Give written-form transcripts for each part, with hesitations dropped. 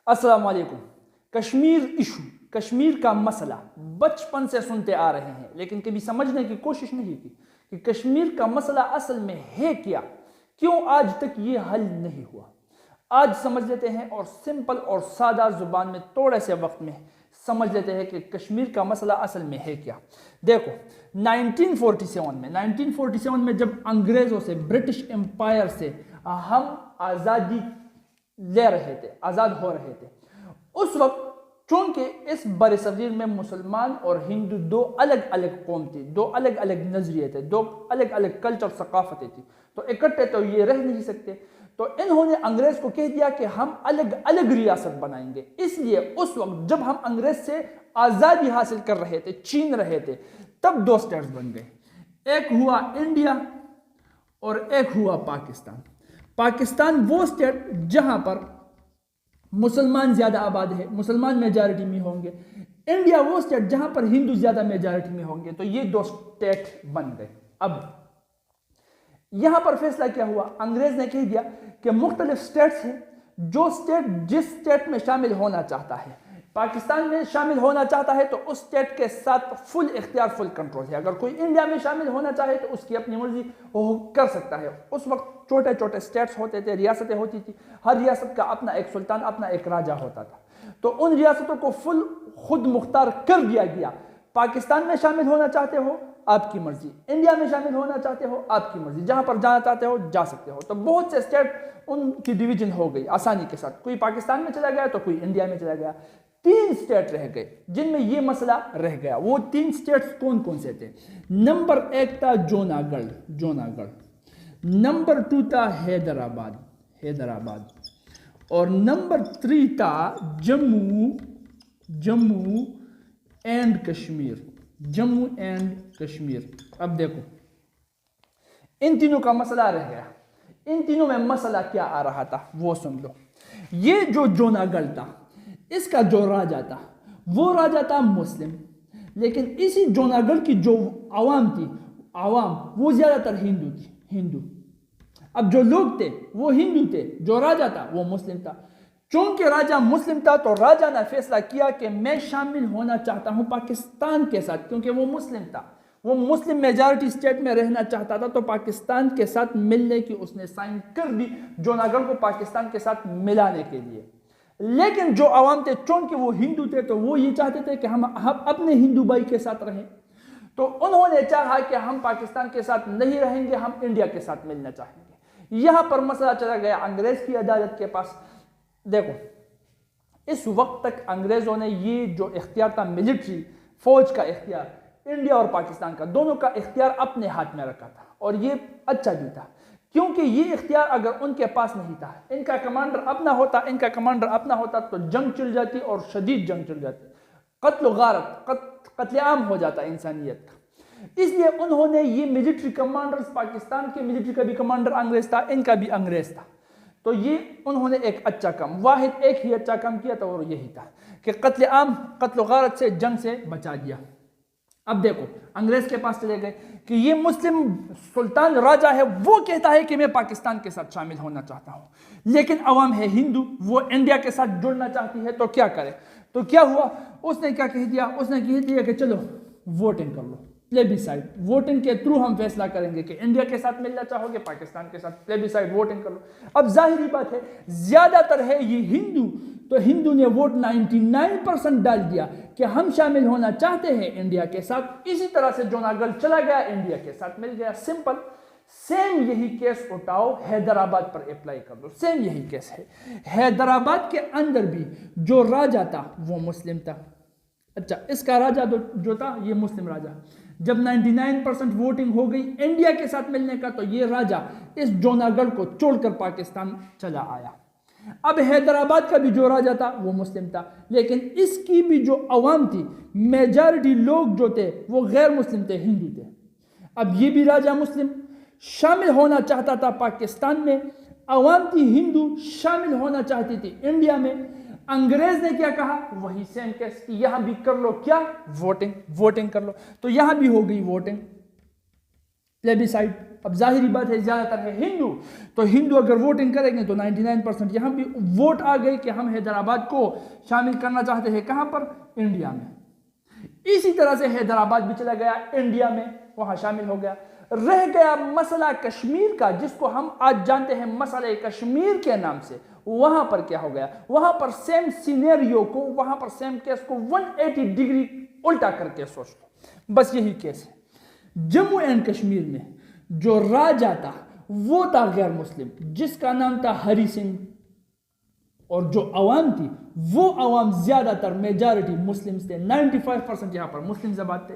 अस्सलाम वालेकुम। कश्मीर इशू, कश्मीर का मसला बचपन से सुनते आ रहे हैं, लेकिन कभी समझने की कोशिश नहीं की कि कश्मीर का मसला असल में है क्या, क्यों आज तक ये हल नहीं हुआ। आज समझ लेते हैं और सिंपल और सादा जुबान में थोड़े से वक्त में समझ लेते हैं कि कश्मीर का मसला असल में है क्या। देखो 1947 में जब अंग्रेजों से, ब्रिटिश एम्पायर से हम आज़ादी ले रहे थे, आज़ाद हो रहे थे, उस वक्त चूंकि इस बरसगीर में मुसलमान और हिंदू दो अलग अलग कौम थी, दो अलग अलग नजरिए थे, दो अलग अलग कल्चर सकाफतें थी, तो इकट्ठे तो ये रह नहीं सकते। तो इन्होंने अंग्रेज को कह दिया कि हम अलग अलग रियासत बनाएंगे। इसलिए उस वक्त जब हम अंग्रेज से आज़ादी हासिल कर रहे थे, छीन रहे थे, तब दो स्टेट्स बन गए। एक हुआ इंडिया और एक हुआ पाकिस्तान। पाकिस्तान वो स्टेट जहां पर मुसलमान ज्यादा आबाद है, मुसलमान मेजॉरिटी में होंगे। इंडिया वो स्टेट जहां पर हिंदू ज्यादा मेजॉरिटी में होंगे। तो ये दो स्टेट बन गए। अब यहां पर फैसला क्या हुआ, अंग्रेज ने कह दिया कि मुख्तलिफ स्टेट्स हैं, जो स्टेट जिस स्टेट में शामिल होना चाहता है, पाकिस्तान में शामिल होना चाहता है तो उस स्टेट के साथ फुल इख्तियार, फुल कंट्रोल है। अगर कोई इंडिया में शामिल होना चाहे तो उसकी अपनी मर्जी वो कर सकता है। उस वक्त छोटे छोटे स्टेट्स होते थे, रियासतें होती थी, हर रियासत का अपना एक सुल्तान, अपना एक राजा होता था। तो उन रियासतों को फुल खुद मुख्तार कर दिया गया। पाकिस्तान में शामिल होना चाहते हो आपकी मर्जी, इंडिया में शामिल होना चाहते हो आपकी मर्जी, जहां पर जाना चाहते हो जा सकते हो। तो बहुत से स्टेट उनकी डिवीजन हो गई आसानी के साथ। कोई पाकिस्तान में चला गया तो कोई इंडिया में चला गया। 3 स्टेट रह गए जिनमें यह मसला रह गया। वो 3 स्टेट्स कौन कौन से थे? नंबर 1 था जूनागढ़, नंबर 2 था हैदराबाद, और नंबर 3 था जम्मू एंड कश्मीर। अब देखो इन तीनों का मसला रह गया। इन तीनों में मसला क्या आ रहा था वो सुन लो। ये जो जूनागढ़ था, इसका जो राजा था वो राजा था मुस्लिम, लेकिन इसी जूनागढ़ की जो आवाम थी, वो ज्यादातर हिंदू। अब जो लोग थे वो हिंदू थे, जो राजा था वो मुस्लिम था। चूंकि राजा मुस्लिम था तो राजा ने फैसला किया कि मैं शामिल होना चाहता हूं पाकिस्तान के साथ, क्योंकि वो मुस्लिम था, वो मुस्लिम मेजॉरिटी स्टेट में रहना चाहता था। तो पाकिस्तान के साथ मिलने की उसने साइन कर दी, जूनागढ़ को पाकिस्तान के साथ मिलाने के लिए। लेकिन जो आवाम थे, चूंकि वो हिंदू थे, तो वो ये चाहते थे कि हम अपने हिंदू भाई के साथ रहें। तो उन्होंने चाहा कि हम पाकिस्तान के साथ नहीं रहेंगे, हम इंडिया के साथ मिलना चाहेंगे। यहां पर मसला चला गया अंग्रेज की अदालत के पास। देखो इस वक्त तक अंग्रेजों ने ये जो इख्तियार था, मिलिट्री फौज का इख्तियार, इंडिया और पाकिस्तान का दोनों का इख्तियार अपने हाथ में रखा था, और ये अच्छा भी था, क्योंकि ये इख्तियार अगर उनके पास नहीं था, इनका कमांडर अपना होता तो जंग चल जाती, और शदीद जंग चल जाती, कत्लेआम हो जाता इंसानियत का। इसलिए उन्होंने ये मिलिट्री कमांडर्स, पाकिस्तान के मिलिट्री का भी कमांडर अंग्रेज था, इनका भी अंग्रेज था, तो ये उन्होंने एक अच्छा काम, वाहिद एक ही अच्छा काम किया था, और यही था कि कत्ल गारत से, जंग से बचा दिया। अब देखो अंग्रेज के पास चले गए कि ये मुस्लिम सुल्तान राजा है, वो कहता है कि मैं पाकिस्तान के साथ शामिल होना चाहता हूं, लेकिन अवाम है हिंदू, वो इंडिया के साथ जुड़ना चाहती है, तो क्या करे? तो क्या हुआ, उसने क्या कह दिया कि चलो वोटिंग कर लो, प्लेबिसाइड, वोटिंग के थ्रू हम फैसला करेंगे कि इंडिया के साथ मिलना चाहोगे, पाकिस्तान के साथ, प्लेबिसाइड, वोटिंग कर लो। अब जाहिर बात है ज्यादातर है ये हिंदू, तो हिंदू ने वोट 99% डाल दिया कि हम शामिल होना चाहते हैं इंडिया के साथ। इसी तरह से जूनागढ़ चला गया, इंडिया के साथ मिल गया। सिंपल। सेम यही केस उठाओ, हैदराबाद पर अप्लाई कर दो, सेम यही केस है। हैदराबाद के अंदर भी जो राजा था वो मुस्लिम था। अच्छा, इसका राजा जो था ये मुस्लिम राजा। जब 99% वोटिंग हो गई इंडिया के साथ मिलने का, तो ये राजा इस जूनागढ़ को छोड़कर पाकिस्तान चला आया। अब हैदराबाद का भी जो राजा था वो मुस्लिम था, लेकिन इसकी भी जो अवाम थी, मेजॉरिटी लोग जो थे वो गैर मुस्लिम थे, हिंदू थे। अब ये भी राजा मुस्लिम शामिल होना चाहता था पाकिस्तान में, अवाम थी हिंदू शामिल होना चाहती थी इंडिया में। अंग्रेज ने क्या कहा, वही सेम केस कि यहां भी कर लो, क्या? वोटिंग कर लो। तो यहां भी हो गई वोटिंग, प्लेबिसाइड, अब जाहिरी बात है ज़्यादातर है हिंदू, तो हिंदू अगर वोटिंग करेंगे तो 99% यहाँ भी वोट आ गए कि हम हैदराबाद को शामिल करना चाहते हैं। कहाँ पर? इंडिया में। इसी तरह से हैदराबाद भी चला गया इंडिया में, वहाँ शामिल हो गया। रह गया मसला कश्मीर का, जिसको हम आज जानते हैं मसले कश्मीर के नाम से। वहां पर क्या हो गया? वहां पर सेम सिनेरियो को, वहां पर सेम केस को 180 डिग्री उल्टा करके सोच लो। बस यही केस है। जम्मू एंड कश्मीर में जो राजा था वो था गैर मुस्लिम, जिसका नाम था हरि सिंह, और जो अवाम थी वो अवाम ज्यादातर मेजॉरिटी मुस्लिम्स थे। 95% यहां पर मुस्लिम आबाद थे।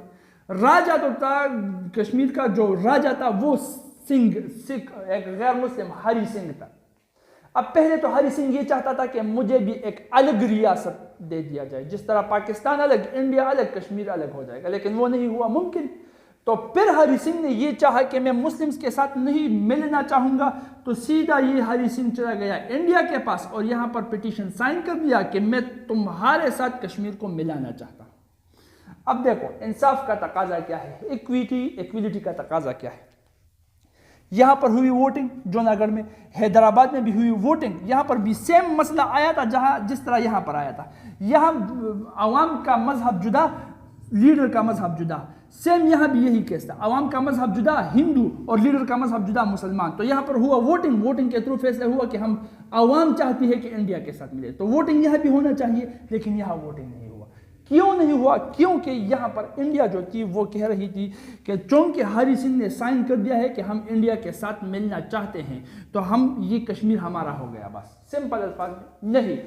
राजा तो था कश्मीर का, जो राजा था वो सिख एक गैर मुस्लिम हरि सिंह था। अब पहले तो हरि सिंह ये चाहता था कि मुझे भी एक अलग रियासत दे दिया जाए, जिस तरह पाकिस्तान अलग, इंडिया अलग, कश्मीर अलग हो जाएगा, लेकिन वो नहीं हुआ मुमकिन। तो फिर हरि सिंह ने ये चाहा कि मैं मुस्लिम्स के साथ नहीं मिलना चाहूंगा, तो सीधा ये हरि सिंह चला गया इंडिया के पास और यहां पर पिटीशन साइन कर दिया कि मैं तुम्हारे साथ कश्मीर को मिलाना चाहता हूं। अब देखो इंसाफ का तकाजा क्या है, इक्विलिटी का तकाजा क्या है। यहां पर हुई वोटिंग जूनागढ़ में, हैदराबाद में भी हुई वोटिंग, यहां पर भी सेम मसला आया था जहां जिस तरह यहां पर आया था। यहां अवाम का मजहब जुदा, लीडर का मजहब जुदा। सेम यहां भी यही केस था, अवाम का मजहब जुदा हिंदू और लीडर का मजहब जुदा मुसलमान। तो यहां पर हुआ वोटिंग के थ्रू फैसला हुआ कि हम अवाम चाहती है कि इंडिया के साथ मिले, तो वोटिंग यहां भी होना चाहिए, लेकिन यहां वोटिंग नहीं हुआ। क्यों नहीं हुआ? क्योंकि यहां पर इंडिया जो थी वो कह रही थी कि चूंकि हरि सिंह ने साइन कर दिया है कि हम इंडिया के साथ मिलना चाहते हैं, तो हम ये कश्मीर हमारा हो गया। बस सिंपल अल्फाज में। नहीं,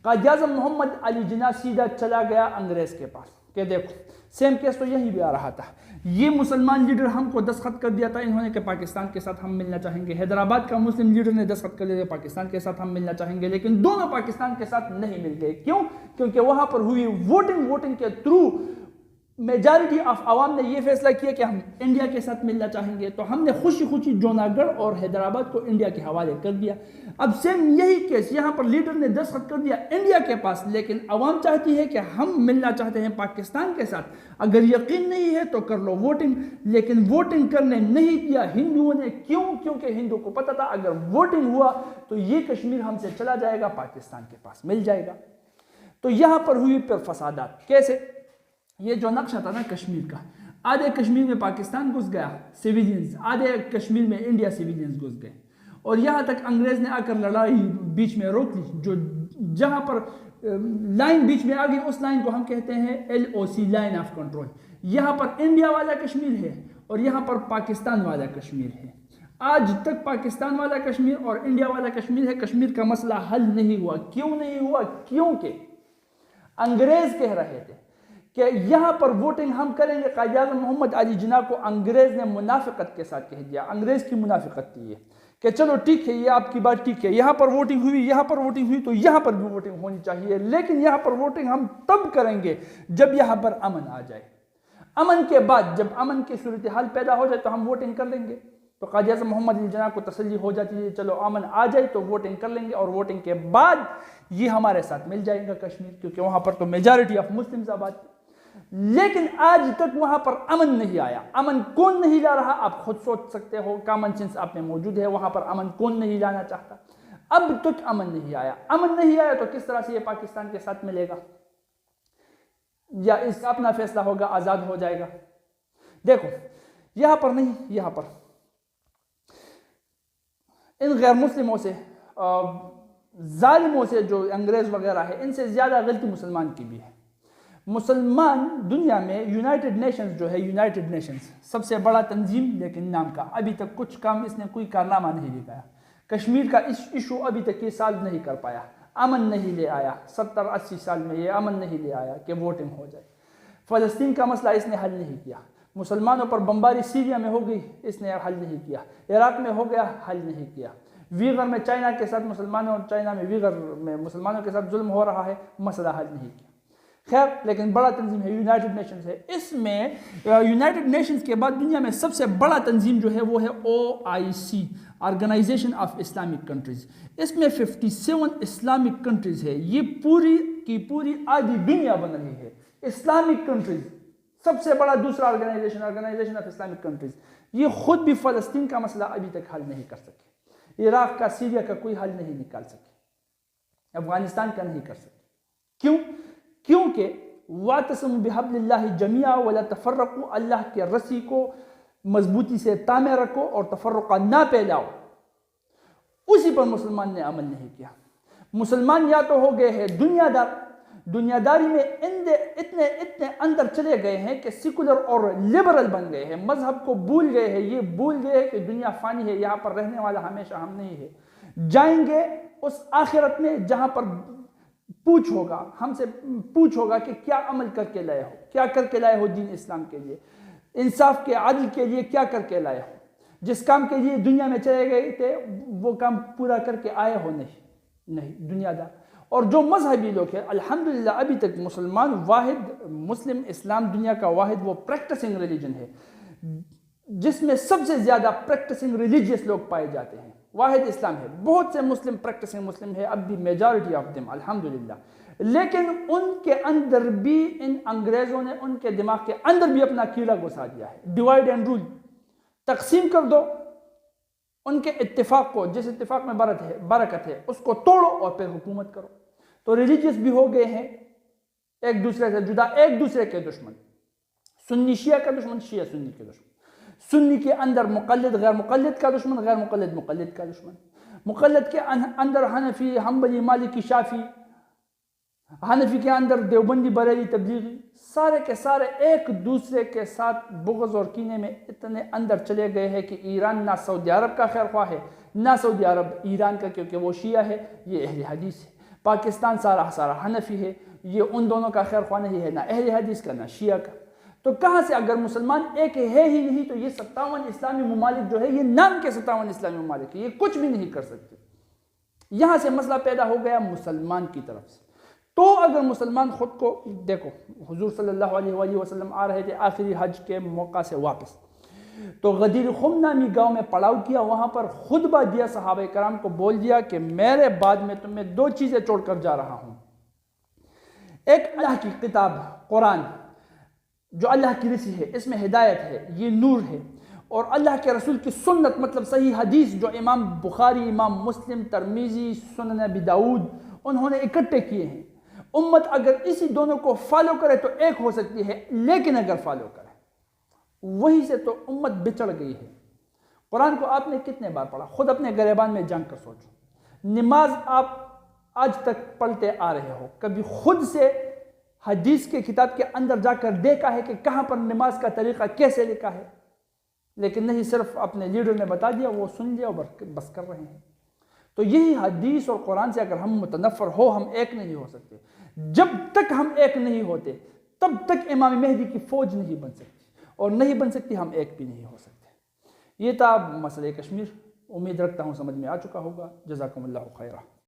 कायद-ए-आज़म मोहम्मद अली जिन्ना सीधा चला गया अंग्रेज के पास कि देखो सेम केस तो यही भी आ रहा था, ये मुसलमान लीडर हमको दस्तखत कर दिया था इन्होंने कि पाकिस्तान के साथ हम मिलना चाहेंगे, हैदराबाद का मुस्लिम लीडर ने दस्तखत कर दिया पाकिस्तान के साथ हम मिलना चाहेंगे, लेकिन दोनों पाकिस्तान के साथ नहीं मिल गए। क्यों? क्योंकि वहां पर हुई वोटिंग के थ्रू मेजॉरिटी ऑफ आवाम ने यह फैसला किया कि हम इंडिया के साथ मिलना चाहेंगे, तो हमने खुशी खुशी जूनागढ़ और हैदराबाद को इंडिया के हवाले कर दिया। अब सेम यही केस यहां पर लीडर ने दस्तखत कर दिया इंडिया के पास, लेकिन आवाम चाहती है कि हम मिलना चाहते हैं पाकिस्तान के साथ। अगर यकीन नहीं है तो कर लो वोटिंग, लेकिन वोटिंग करने नहीं दिया हिंदुओं ने। क्यों? क्योंकि हिंदू को पता था अगर वोटिंग हुआ तो ये कश्मीर हमसे चला जाएगा, पाकिस्तान के पास मिल जाएगा। तो यहां पर हुई फिर फसादात। कैसे? ये जो नक्शा था ना कश्मीर का, आधे कश्मीर में पाकिस्तान घुस गया सिविलियंस, आधे कश्मीर में इंडिया सिविलियंस घुस गए, और यहाँ तक अंग्रेज ने आकर लड़ाई बीच में रोक ली। जो जहाँ पर लाइन बीच में आ गई उस लाइन को हम कहते हैं LOC, लाइन ऑफ कंट्रोल। यहाँ पर इंडिया वाला कश्मीर है और यहाँ पर पाकिस्तान वाला कश्मीर है। आज तक पाकिस्तान वाला कश्मीर और इंडिया वाला कश्मीर है, कश्मीर का मसला हल नहीं हुआ। क्यों नहीं हुआ? क्योंकि अंग्रेज कह रहे थे कि यहां पर वोटिंग हम करेंगे। कायद-ए-आज़म मोहम्मद अली जिन्ना को अंग्रेज ने मुनाफिकत के साथ कह दिया, अंग्रेज की मुनाफिकत थी ये कि चलो ठीक है, ये आपकी बात ठीक है, यहां पर वोटिंग हुई, यहां पर वोटिंग हुई, तो यहां पर भी वोटिंग होनी चाहिए, लेकिन यहां पर वोटिंग हम तब करेंगे जब यहां पर अमन आ जाए। अमन के बाद जब अमन की सूरत हाल पैदा हो जाए तो हम वोटिंग कर लेंगे। तो कायद-ए-आज़म मोहम्मद अली जिन्ना को तसल्ली हो जाती है, चलो अमन आ जाए तो वोटिंग कर लेंगे, और वोटिंग के बाद ये हमारे साथ मिल जाएगा कश्मीर, क्योंकि वहां पर तो मेजॉरिटी ऑफ मुस्लिम्स आबाद थी। लेकिन आज तक वहां पर अमन नहीं आया। अमन कौन नहीं ला रहा? आप खुद सोच सकते हो, कॉमन सेंस आप में मौजूद है। वहां पर अमन कौन नहीं लाना चाहता? अब तक अमन नहीं आया। अमन नहीं आया तो किस तरह से ये पाकिस्तान के साथ मिलेगा, या इसका अपना फैसला होगा, आजाद हो जाएगा? देखो यहां पर नहीं, यहां पर इन गैर मुस्लिमों से, जालिमों से, जो अंग्रेज वगैरह है, इनसे ज्यादा गलती मुसलमान की भी है। मुसलमान दुनिया में यूनाइटेड नेशंस जो है, यूनाइटेड नेशंस सबसे बड़ा तंजीम, लेकिन नाम का, अभी तक कुछ काम इसने कोई कारनामा नहीं दिखाया। कश्मीर का इशू अभी तक ये सॉल्व नहीं कर पाया, अमन नहीं ले आया। 70-80 साल में ये अमन नहीं ले आया कि वोटिंग हो जाए। फ़लस्तीन का मसला इसने हल नहीं किया। मुसलमानों पर बमबारी सीरिया में हो गई, इसने हल नहीं किया। इराक में हो गया, हल नहीं किया। वीगर में चाइना के साथ मुसलमानों, चाइना में वीगर में मुसलमानों के साथ जुल्म हो रहा है, मसला हल नहीं किया। खैर, लेकिन बड़ा तंजीम है, यूनाइटेड नेशंस है। इसमें यूनाइटेड नेशंस के बाद दुनिया में सबसे बड़ा तंजीम जो है वो है OIC, organisation of Islamic countries. इसमें 57 इस्लामिक कंट्रीज है। ये पूरी की पूरी आधी दुनिया बन रही है। इस्लामिक कंट्रीज सबसे बड़ा दूसरा ऑर्गेनाइजेशन ऑफ इस्लामिक कंट्रीज, ये खुद भी फ़लस्तीन का मसला अभी तक हल नहीं कर सके, इराक़ का, सीरिया का कोई हल नहीं निकाल सके, अफ़गानिस्तान का नहीं कर सके। क्यों? क्योंकि वातसिमू बिहब्लिल्लाहि जमीआ वला तफर्रकू, अल्लाह के रस्सी को मजबूती से तामे रखो और तफर्रुका ना फैलाओ। उसी पर मुसलमान ने अमल नहीं किया। मुसलमान या तो हो गए हैं दुनियादार, दुनियादारी में इतने इतने अंदर चले गए हैं कि सेकुलर और लिबरल बन गए हैं, मजहब को भूल गए हैं, ये भूल गए हैं कि दुनिया फानी है, यहाँ पर रहने वाला हमेशा हम नहीं है, जाएंगे उस आखिरत में जहाँ पर पूछ होगा, हमसे पूछ होगा कि क्या अमल करके लाए हो, क्या करके लाए हो दीन इस्लाम के लिए, इंसाफ के, आदल के लिए क्या करके लाए हो, जिस काम के लिए दुनिया में चले गए थे वो काम पूरा करके आए हो नहीं दुनियादार। और जो मजहबी लोग हैं, अल्हम्दुलिल्लाह अभी तक मुसलमान वाहिद, मुस्लिम इस्लाम दुनिया का वाहिद वो प्रैक्टिसिंग रिलीजन है जिसमें सबसे ज़्यादा प्रैक्टिसिंग रिलीजियस लोग पाए जाते हैं, वाहिद इस्लाम है। बहुत से मुस्लिम प्रैक्टिसिंग मुस्लिम है, अब भी मेजॉरिटी ऑफ देम अल्हम्दुलिल्लाह, लेकिन उनके अंदर भी इन अंग्रेज़ों ने उनके दिमाग के अंदर भी अपना कीड़ा घुसा दिया है। डिवाइड एंड रूल, तकसीम कर दो उनके इत्तेफाक को, जिस इत्तेफाक में बरकत है उसको तोड़ो और फिर हुकूमत करो। तो रिलीजियस भी हो गए हैं एक दूसरे से जुदा, एक दूसरे के दुश्मन, सुन्नी शिया का दुश्मन, शिया सुन्नी के दुश्मन, सुन्नी के अंदर मुक़ल्लिद गैर मुक़ल्लिद का दुश्मन, गैर मुक़ल्लिद मुक़ल्लिद का दुश्मन, मुक़ल्लिद के अंदर हनफी हम्बली मालिकी शाफी, हनफी के अंदर देवबंदी बरेली तबलीगी, सारे के सारे एक दूसरे के साथ बुग़्ज़ और कीने में इतने अंदर चले गए हैं कि ईरान ना सऊदी अरब का खैर ख्वाह है, ना सऊदी अरब ईरान का, क्योंकि वो शिया है, ये अहले हदीस है। पाकिस्तान सारा सारा हनफी है, ये उन दोनों का खैर ख्वाह नहीं है, ना अहले हदीस का ना शिया का। तो कहाँ से, अगर मुसलमान एक है ही नहीं तो ये 57 इस्लामी ममालिक जो है, ये नाम के 57 इस्लामी ममालिक है, ये कुछ भी नहीं कर सकते। यहाँ से मसला पैदा हो गया मुसलमान की तरफ से। तो अगर मुसलमान ख़ुद को देखो, हुजूर सल्लल्लाहु अलैहि वसल्लम आ रहे थे आखिरी हज के मौका से वापस, तो गदीर खुम नामी गाँव में पड़ाव किया, वहाँ पर खुतबा दिया, सहाबा कराम को बोल दिया कि मेरे बाद में तुम्हें दो चीज़ें छोड़कर जा रहा हूँ। एक अल्लाह की किताब कुरान जो अल्लाह की रसी है, इसमें हिदायत है, ये नूर है, और अल्लाह के रसूल की सुन्नत मतलब सही हदीस जो इमाम बुखारी, इमाम मुस्लिम, तिरमिज़ी, सुनन अबी दाऊद उन्होंने इकट्ठे किए हैं। उम्मत अगर इसी दोनों को फॉलो करे तो एक हो सकती है, लेकिन अगर फॉलो करे वही से तो उम्मत बिछड़ गई है। कुरान को आपने कितने बार पढ़ा, खुद अपने गिरबान में जान कर सोचो। नमाज आप आज तक पढ़ते आ रहे हो, कभी खुद से हदीस के किताब के अंदर जाकर देखा है कि कहाँ पर नमाज का तरीका कैसे लिखा है? लेकिन नहीं, सिर्फ अपने लीडर ने बता दिया, वो सुन लिया और बस कर रहे हैं। तो यही हदीस और कुरान से अगर हम मुतनफ़र हो, हम एक नहीं हो सकते। जब तक हम एक नहीं होते तब तक इमाम मेहदी की फौज नहीं बन सकती, और नहीं बन सकती हम एक भी नहीं हो सकते। ये था मसले कश्मीर। उम्मीद रखता हूँ समझ में आ चुका होगा। जज़ाकुमुल्लाहु खैरा।